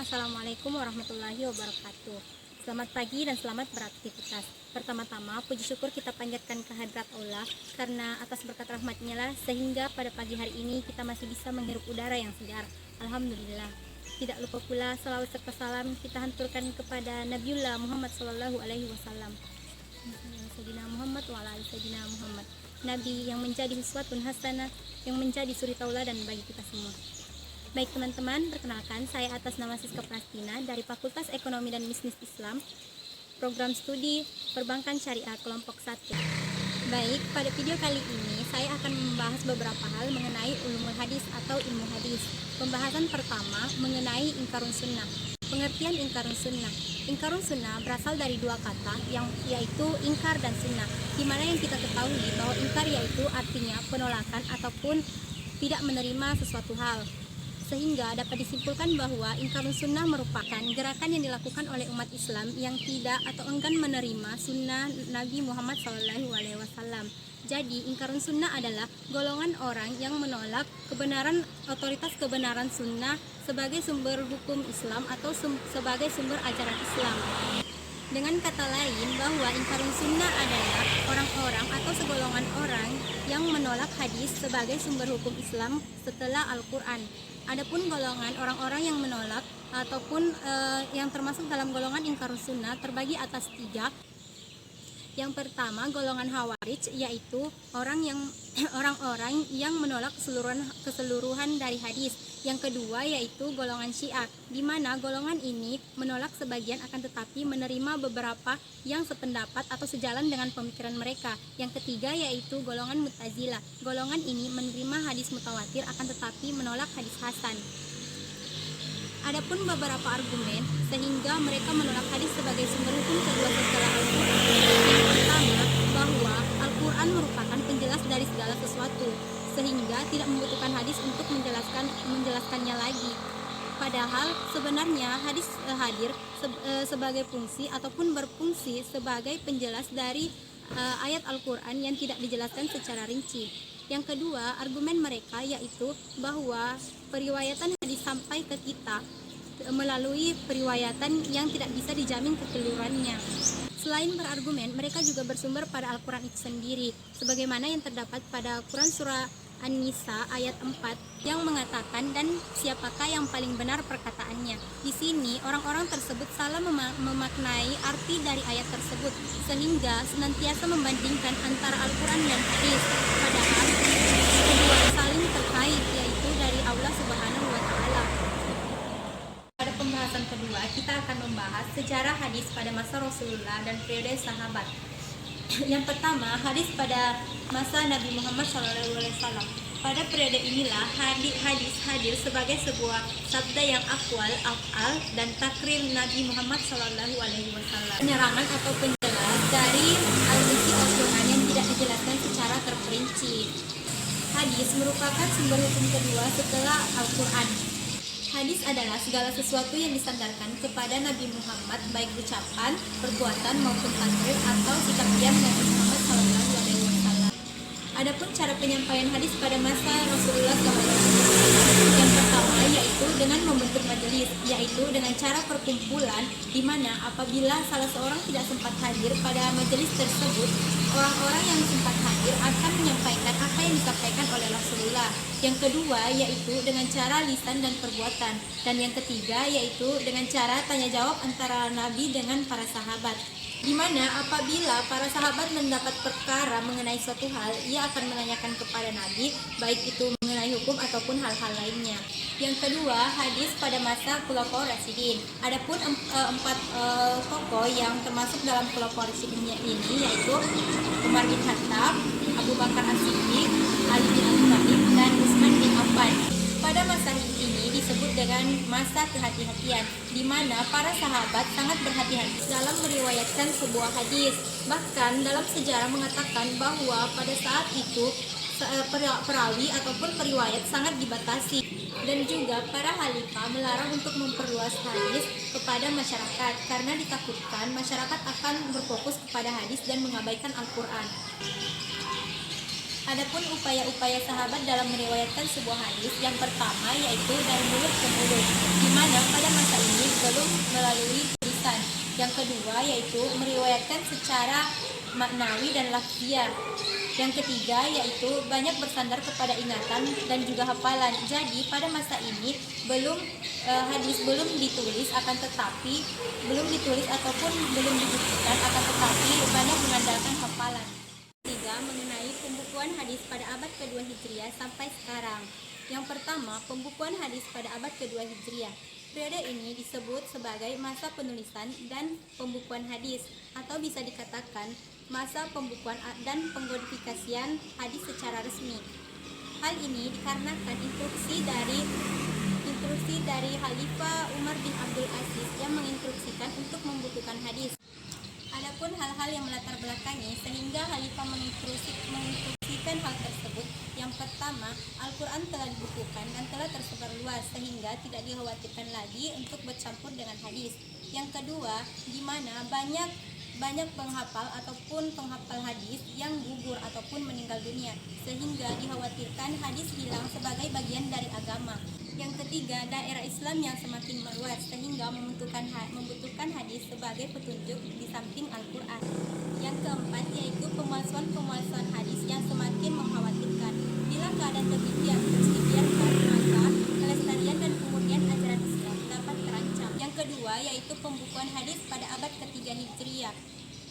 Assalamualaikum warahmatullahi wabarakatuh. Selamat pagi dan selamat beraktivitas. Pertama-tama, puji syukur kita panjatkan kehadrat Allah karena atas berkat rahmatnya lah sehingga pada pagi hari ini kita masih bisa menghirup udara yang segar. Alhamdulillah. Tidak lupa pula salawat serta salam kita hanturkan kepada Nabiullah Muhammad Sallallahu Alaihi Wasallam. Sayyidina Muhammad wa ala ali Sayyidina Muhammad. Nabi yang menjadi uswatun hasanah, yang menjadi suri tauladan bagi kita semua. Baik teman-teman, perkenalkan saya atas nama Siska Prastina dari Fakultas Ekonomi dan Bisnis Islam, Program Studi Perbankan Syariah Kelompok 1. Baik, pada video kali ini saya akan membahas beberapa hal mengenai ulumul hadis atau ilmu hadis. Pembahasan pertama mengenai ingkarun sunnah. Pengertian ingkarun sunnah. Ingkarun sunnah berasal dari dua kata yaitu ingkar dan sunnah. Di mana yang kita ketahui bahwa ingkar yaitu artinya penolakan ataupun tidak menerima sesuatu hal. Sehingga dapat disimpulkan bahwa ingkarun sunnah merupakan gerakan yang dilakukan oleh umat Islam yang tidak atau enggan menerima sunnah Nabi Muhammad SAW. Jadi ingkarun sunnah adalah golongan orang yang menolak kebenaran otoritas kebenaran sunnah sebagai sumber hukum Islam atau sebagai sumber ajaran Islam. Dengan kata lain, bahwa ingkarun sunnah adalah orang-orang atau segolongan orang yang menolak hadis sebagai sumber hukum Islam setelah Al-Quran. Adapun golongan orang-orang yang menolak ataupun yang termasuk dalam golongan ingkarun sunnah terbagi atas tiga. Yang pertama, golongan Khawarij, yaitu orang-orang yang menolak keseluruhan dari hadis. Yang kedua yaitu golongan Syiah, di mana golongan ini menolak sebagian akan tetapi menerima beberapa yang sependapat atau sejalan dengan pemikiran mereka. Yang ketiga yaitu golongan Mu'tazilah. Golongan ini menerima hadis mutawatir akan tetapi menolak hadis hasan. Adapun beberapa argumen sehingga mereka menolak hadis sebagai sumber hukum kedua setelah Al-Quran. Yang pertama, bahwa Al-Quran merupakan penjelas dari segala sesuatu, sehingga tidak membutuhkan hadis untuk menjelaskannya lagi. Padahal sebenarnya hadis hadir sebagai fungsi ataupun berfungsi sebagai penjelas dari ayat Al-Quran yang tidak dijelaskan secara rinci. Yang kedua, argumen mereka yaitu bahwa periwayatan hadis sampai ke kita melalui periwayatan yang tidak bisa dijamin kekeliruannya. Selain berargumen, mereka juga bersumber pada Al-Quran itu sendiri, sebagaimana yang terdapat pada Quran Surah An-Nisa ayat 4 yang mengatakan, dan siapakah yang paling benar perkataannya. Di sini orang-orang tersebut salah memaknai arti dari ayat tersebut, sehingga senantiasa membandingkan antara Al-Quran dan hadis, padahal kedua saling terkait, yaitu dari Allah Subhanahu wa Ta'ala. Pada pembahasan kedua, kita akan membahas sejarah hadis pada masa Rasulullah dan periode sahabat. Yang pertama, hadis pada masa Nabi Muhammad SAW. Pada periode inilah hadis hadir sebagai sebuah sabda yang akwal, af'al, dan takrir Nabi Muhammad SAW. Penyerangan atau penjelas dari al-isi Al-Quran yang tidak dijelaskan secara terperinci. Hadis merupakan sumber hukum kedua setelah Al-Quran. Hadis adalah segala sesuatu yang disandarkan kepada Nabi Muhammad, baik ucapan, perbuatan maupun takrir atau sikap diam Nabi Muhammad SAW. Adapun cara penyampaian hadis pada masa Rasulullah SAW, yang pertama yaitu dengan membentuk majelis, yaitu dengan cara perkumpulan, di mana apabila salah seorang tidak sempat hadir pada majelis tersebut, orang-orang yang sempat hadir akan menyampaikan apa yang disampaikan oleh Rasulullah. Yang kedua yaitu dengan cara lisan dan perbuatan, dan yang ketiga yaitu dengan cara tanya jawab antara Nabi dengan para sahabat, di mana apabila para sahabat mendapat perkara mengenai suatu hal, ia akan menanyakan kepada Nabi, baik itu mengenai hukum ataupun hal-hal lainnya. Yang kedua, hadis pada masa Khulafaur Rasyidin. Adapun empat tokoh yang termasuk dalam Khulafaur Rasyidin ini yaitu Umar bin Khattab, Abu Bakar As-Siddiq, Ali bin Abi Thalib, dan Utsman bin Affan. Pada masa ini disebut dengan masa kehati-hatian, di mana para sahabat sangat berhati-hati dalam meriwayatkan sebuah hadis. Bahkan dalam sejarah mengatakan bahwa pada saat itu perawi ataupun periwayat sangat dibatasi, dan juga para khalifah melarang untuk memperluas hadis kepada masyarakat karena ditakutkan masyarakat akan berfokus kepada hadis dan mengabaikan Al-Quran. Adapun upaya-upaya sahabat dalam meriwayatkan sebuah hadis, yang pertama yaitu dari mulut ke mulut, di mana pada masa ini belum melalui tulisan. Yang kedua yaitu meriwayatkan secara maknawi dan lafziah. Yang ketiga yaitu banyak bersandar kepada ingatan dan juga hafalan. Jadi pada masa ini hadis belum ditulis ataupun belum dibuktikan, akan tetapi banyak mengandalkan hafalan. Ketiga, mengenai pembukuan hadis pada abad kedua Hijriah sampai sekarang. Yang pertama, pembukuan hadis pada abad kedua Hijriah. Periode ini disebut sebagai masa penulisan dan pembukuan hadis, atau bisa dikatakan masa pembukuan dan pengkodifikasian hadis secara resmi. Hal ini dikarenakan instruksi dari Khalifah Umar bin Abdul Aziz yang menginstruksikan untuk membukukan hadis. Adapun hal-hal yang melatar belakangi sehingga Khalifah menginstruksikan hal tersebut, yang pertama, Al-Quran telah dibukukan dan telah tersebar luas sehingga tidak dikhawatirkan lagi untuk bercampur dengan hadis. Yang kedua, di mana banyak penghafal ataupun penghafal hadis yang gugur ataupun meninggal dunia sehingga dikhawatirkan hadis hilang sebagai bagian dari agama. Yang ketiga, daerah Islam yang semakin meluas sehingga membutuhkan hadis sebagai petunjuk di samping Al-Quran. Yang keempat yaitu pemalsuan hadis yang semakin mengkhawatirkan. Bila keadaan demikian terus dibiarkan, maka kelestarian dan kemurnian ajaran Islam dapat terancam. Yang kedua yaitu pembukuan hadis pada abad ketiga Hijriah.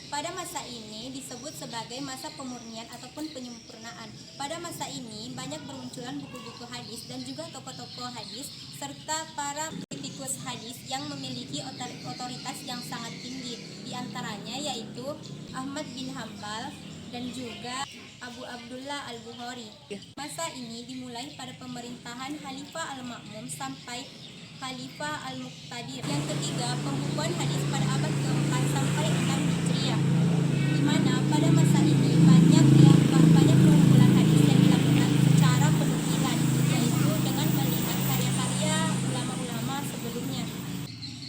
Pada masa ini disebut sebagai masa pemurnian ataupun penyempurnaan. Pada masa ini banyak bermunculan buku-buku hadis dan juga tokoh-tokoh hadis serta para kritikus hadis yang memiliki otoritas yang sangat tinggi. Di antaranya yaitu Ahmad bin Hambal dan juga Abu Abdullah Al-Bukhari. Masa ini dimulai pada pemerintahan Khalifah Al-Ma'mun sampai Khalifah Al-Muqtadir. Yang ketiga, pembukuan hadis pada abad ke-4 sampai 6 Hijriah, di mana pada masa ini banyak pengumpulan hadis yang dilakukan secara penukilan, yaitu dengan melihat karya-karya ulama-ulama sebelumnya,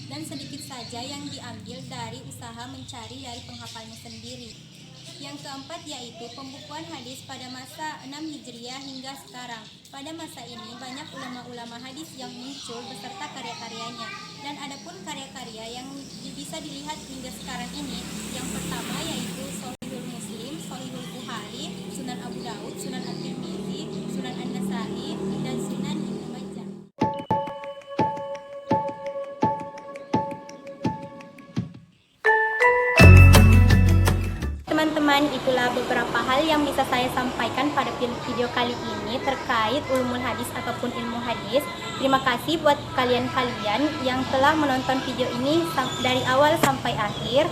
dan sedikit saja yang diambil dari usaha mencari dari penghafalnya sendiri. Yang keempat yaitu pembukuan hadis pada masa 6 Hijriah hingga sekarang. Pada masa ini banyak ulama-ulama hadis yang muncul beserta karya-karyanya. Dan adapun karya-karya yang bisa dilihat hingga sekarang ini, yang pertama yaitu Sahihul Muslim, Sahihul Bukhari, Sunan Abu Daud, Sunan At-Tirmidzi, Sunan An-Nasa'i, dan Sunan Ibnu Majah. Teman-teman, itulah beberapa hal yang bisa saya sampaikan pada video kali ini terkait ulumul hadis ataupun ilmu hadis. Terima kasih buat kalian-kalian yang telah menonton video ini dari awal sampai akhir.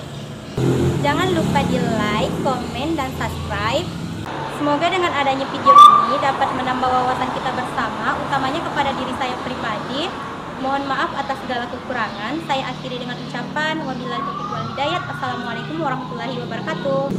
Jangan lupa di like, komen, dan subscribe. Semoga dengan adanya video ini dapat menambah wawasan kita bersama, utamanya kepada diri saya pribadi. Mohon maaf atas segala kekurangan. Saya akhiri dengan ucapan wabillahi taufiq wal hidayah. Assalamualaikum warahmatullahi wabarakatuh.